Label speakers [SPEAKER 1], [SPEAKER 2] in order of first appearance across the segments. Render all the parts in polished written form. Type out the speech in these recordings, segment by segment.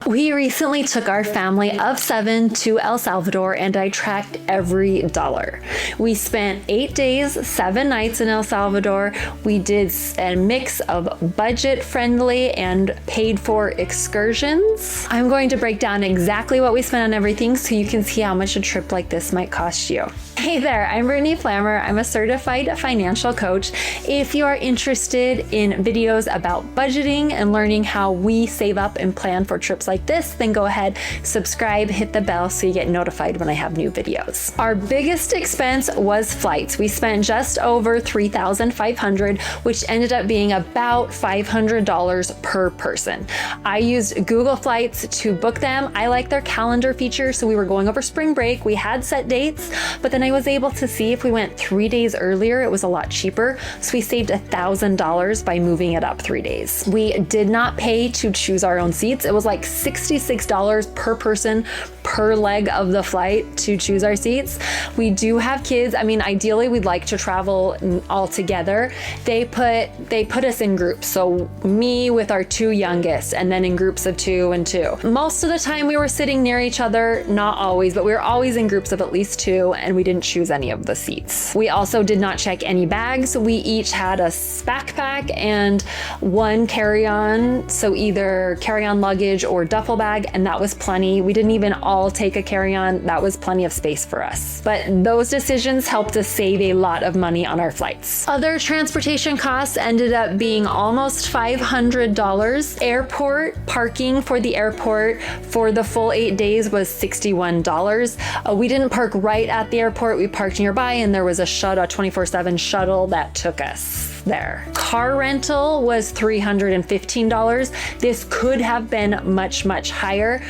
[SPEAKER 1] We recently took our family of 7 to El Salvador and I tracked every dollar. We spent 8 days, 7 nights in El Salvador. We did a mix of budget-friendly and paid-for excursions. I'm going to break down exactly what we spent on everything so you can see how much a trip like this might cost you. Hey there, I'm Brittany Flammer. I'm a certified financial coach. If you are interested in videos about budgeting and learning how we save up and plan for trips like this, then go ahead, subscribe, hit the bell so you get notified when I have new videos. Our biggest expense was flights. We spent just over $3,500, which ended up being about $500 per person. I used Google Flights to book them. I like their calendar feature, so we were going over spring break. We had set dates, but then I was able to see if we went 3 days earlier, it was a lot cheaper. So we saved $1,000 by moving it up 3 days. We did not pay to choose our own seats. It was like $66 per person per leg of the flight to choose our seats. We do have kids. I mean, ideally we'd like to travel all together. They put us in groups. So me with our 2 youngest and then in groups of 2 and 2. Most of the time we were sitting near each other, not always, but we were always in groups of at least 2 and we didn't choose any of the seats. We also did not check any bags. We each had a backpack and 1 carry-on. So either carry-on luggage or duffel bag, and that was plenty. We didn't even all take a carry-on. That was plenty of space for us. But those decisions helped us save a lot of money on our flights. Other transportation costs ended up being almost $500. Airport parking for the airport for the full 8 days was $61. We didn't park right at the airport. We parked nearby and there was a 24/7 shuttle that took us there. Car rental was $315. This could have been much, much higher.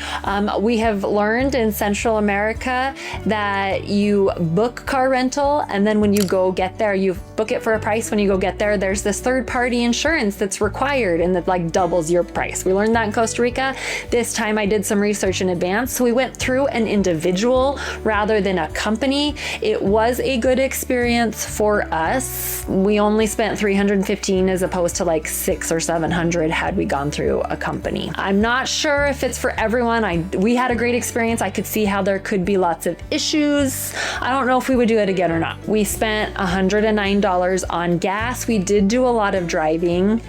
[SPEAKER 1] We have learned in Central America that you book car rental and then when you go get there, you book it for a price. When you go get there, there's this third-party insurance that's required and that like doubles your price. We learned that in Costa Rica. This time I did some research in advance. So we went through an individual rather than a company. It was a good experience for us. We only spent $315 as opposed to like $600 or $700 had we gone through a company. I'm not sure if it's for everyone. We had a great experience. I could see how there could be lots of issues. I don't know if we would do it again or not. We spent $109 on gas. We did do a lot of driving.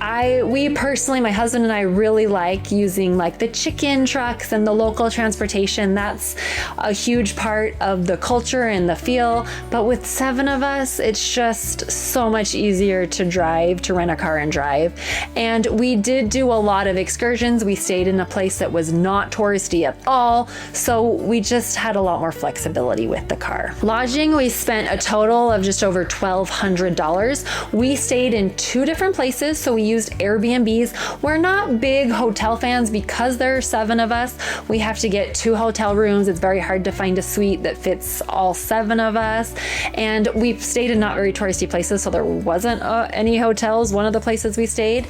[SPEAKER 1] We personally, my husband and I really like using like the chicken trucks and the local transportation. That's a huge part of the culture and the feel. But with 7 of us, it's just so much easier to drive, to rent a car and drive. And we did do a lot of excursions. We stayed in a place that was not touristy at all. So we just had a lot more flexibility with the car. Lodging, we spent a total of just over $1,200. We stayed in 2 different places. So we used Airbnbs. We're not big hotel fans because there are 7 of us. We have to get 2 hotel rooms. It's very hard to find a suite that fits all 7 of us. And we stayed in not very touristy places. So there wasn't any hotels, one of the places we stayed.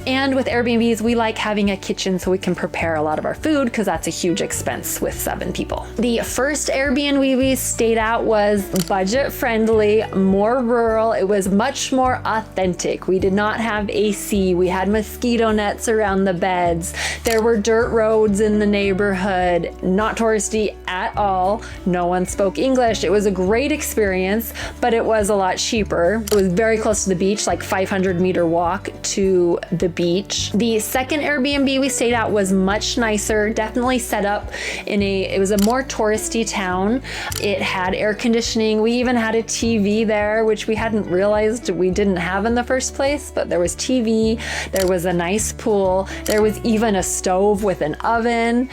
[SPEAKER 1] And with Airbnbs, we like having a kitchen so we can prepare a lot of our food because that's a huge expense with 7 people. The first Airbnb we stayed at was budget friendly, more rural. It was much more authentic. We did not have AC. We had mosquito nets around the beds. There were dirt roads in the neighborhood, not touristy at all. No one spoke English. It was a great experience, but it was a lot cheaper. It was very close to the beach, like 500-meter walk to the beach. The second Airbnb we stayed at was much nicer, definitely set up it was a more touristy town. It had air conditioning. We even had a TV there, which we hadn't realized we didn't have in the first place, but there was TV, there was a nice pool, there was even a stove with an oven.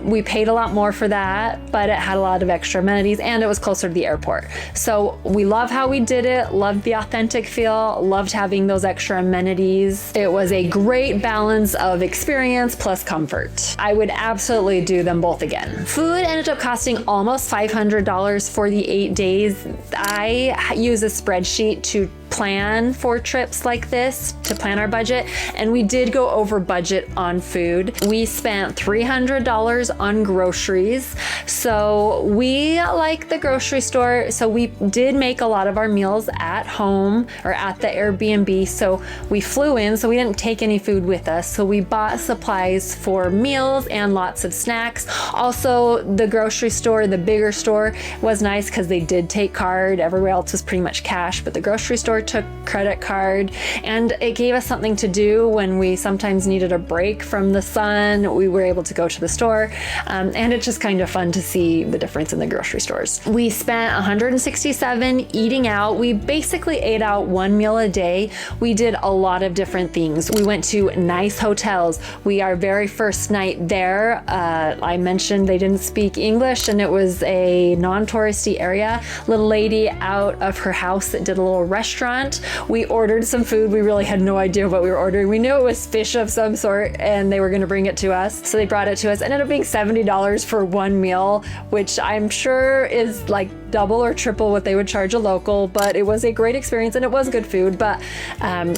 [SPEAKER 1] We paid a lot more for that, but it had a lot of extra amenities and it was closer to the airport. So we love how we did it, loved the authentic feel, loved having those extra amenities. It was a great balance of experience plus comfort. I would absolutely do them both again. Food ended up costing almost $500 for the 8 days. I use a spreadsheet to plan for trips like this, to plan our budget, and we did go over budget on food. We spent $300 on groceries. So we like the grocery store. So we did make a lot of our meals at home or at the Airbnb. So we flew in, so we didn't take any food with us. So we bought supplies for meals and lots of snacks. Also, the grocery store, the bigger store, was nice because they did take card. Everywhere else was pretty much cash, but the grocery store took credit card, and it gave us something to do when we sometimes needed a break from the sun. We were able to go to the store, and it's just kind of fun to see the difference in the grocery stores. We spent $167 eating out. We basically ate out one meal a day. We did a lot of different things. We went to nice hotels. Our very first night there, I mentioned they didn't speak English, and it was a non-touristy area. Little lady out of her house that did a little restaurant. We ordered some food. We really had no idea what we were ordering. We knew it was fish of some sort, and they were going to bring it to us. So they brought it to us. It ended up being $70 for one meal, which I'm sure is like double or triple what they would charge a local, but it was a great experience and it was good food. But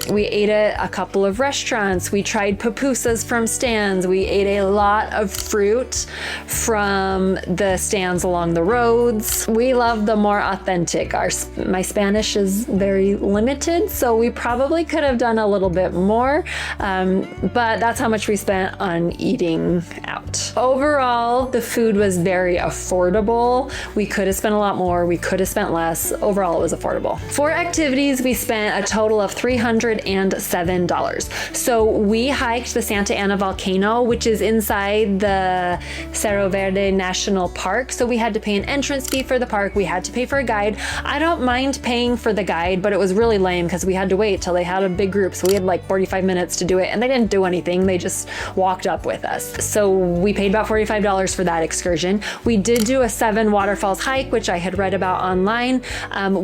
[SPEAKER 1] we ate at a couple of restaurants. We tried pupusas from stands. We ate a lot of fruit from the stands along the roads. We love the more authentic. My Spanish is very limited, so we probably could have done a little bit more, but that's how much we spent on eating out. Overall, the food was very affordable. We could have spent a lot more. We could have spent less. Overall, it was affordable. For activities, we spent a total of $307. So we hiked the Santa Ana volcano, which is inside the Cerro Verde National Park. So we had to pay an entrance fee for the park. We had to pay for a guide. I don't mind paying for the guide, but it was really lame because we had to wait till they had a big group. So we had like 45 minutes to do it, and they didn't do anything. They just walked up with us. So we paid about $45 for that excursion. We did do a 7 waterfalls hike, which I had read about online.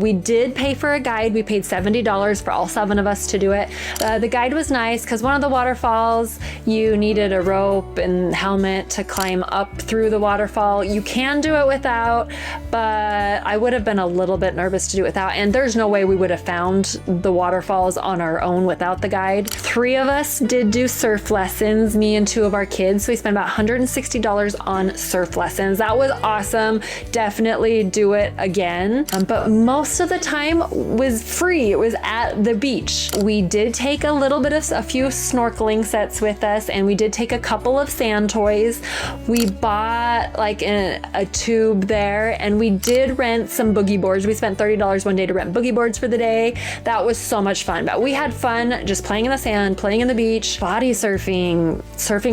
[SPEAKER 1] We did pay for a guide. We paid $70 for all 7 of us to do it. The guide was nice because one of the waterfalls, you needed a rope and helmet to climb up through the waterfall. You can do it without, but I would have been a little bit nervous to do it without, and there's no way we would have found the waterfalls on our own without the guide. 3 of us did do surf lessons, me and 2 of our kids, so we spent about $160 on surf lessons. That was awesome. Definitely do it again. But most of the time was free. It was at the beach. We did take a few snorkeling sets with us, and we did take a couple of sand toys. We bought like a tube there, and we did rent some boogie boards. We spent $30 one day to rent boogie boards for the day. That was so much fun. But we had fun just playing in the sand, playing in the beach, body surfing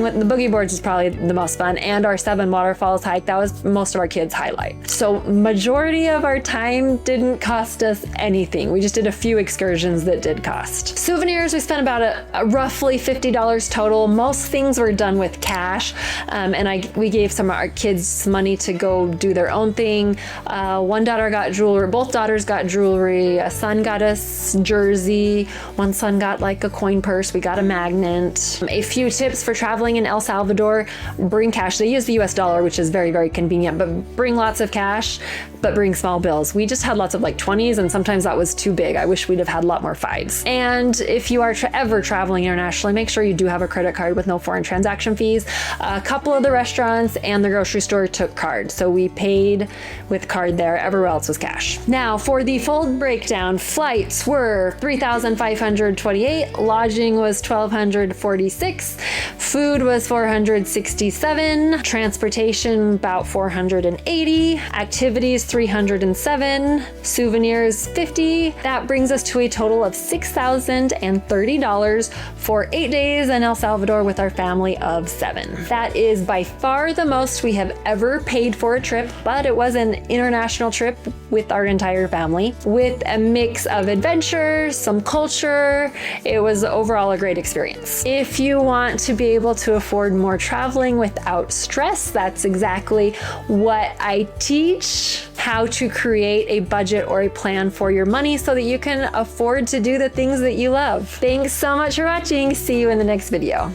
[SPEAKER 1] with the boogie boards is probably the most fun. And our 7 waterfalls hike, that was most of our kids' highlight. So majority of our time didn't cost us anything. We just did a few excursions that did cost. Souvenirs, we spent about a roughly $50 total. Most things were done with cash, and we gave some of our kids money to go do their own thing. One daughter got jewelry, both daughters got jewelry. A son got us jersey. One son got like a coin purse. We got a magnet. A few tips for traveling in El Salvador: bring cash. They use the US dollar, which is very, very convenient, but bring lots of cash, but bring small bills. We just had lots of like 20s, and sometimes that was too big. I wish we'd have had a lot more 5s. And if you are ever traveling internationally, make sure you do have a credit card with no foreign transaction fees. A couple of the restaurants and the grocery store took cards, so we paid with card there. Everywhere else was cash. Now for the full breakdown, flights were $3,528, lodging was $1,246, food was $467, transportation about $480, activities $307, souvenirs $50. That brings us to a total of $6,030 for 8 days in El Salvador with our family of 7. That is by far the most we have ever paid for a trip, but it was an international trip with our entire family with a mix of adventure, some culture. It was overall a great experience. If you want to be able to afford more traveling without stress, that's exactly what I teach. How to create a budget or a plan for your money so that you can afford to do the things that you love. Thanks so much for watching. See you in the next video.